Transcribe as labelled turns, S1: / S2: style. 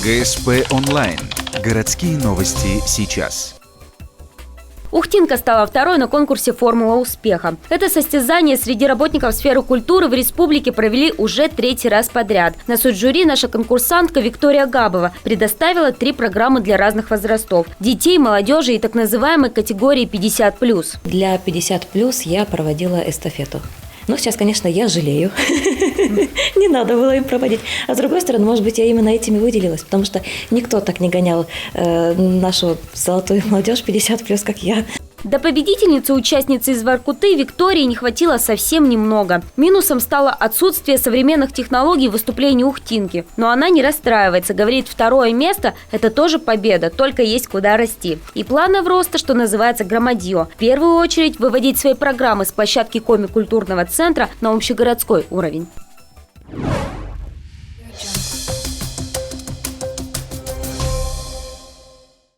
S1: ГСП онлайн. Городские новости сейчас.
S2: Ухтинка стала второй на конкурсе «Формула успеха». Это состязание среди работников сферы культуры в республике провели уже третий раз подряд. На суд жюри наша конкурсантка Виктория Габова предоставила 3 программы для разных возрастов – детей, молодежи и так называемой категории 50+.
S3: Для 50+ я проводила эстафету. Ну, сейчас, конечно, я жалею. Не надо было им проводить. А с другой стороны, может быть, я именно этим и выделилась, потому что никто так не гонял нашу золотую молодежь 50+, как я.
S2: До победительницы участницы из Воркуты Виктории не хватило совсем немного. Минусом стало отсутствие современных технологий выступлений Ухтинки. Но она не расстраивается, говорит, второе место – это тоже победа, только есть куда расти. И планов роста, что называется, громадье. В первую очередь выводить свои программы с площадки Коми-культурного центра на общегородской уровень.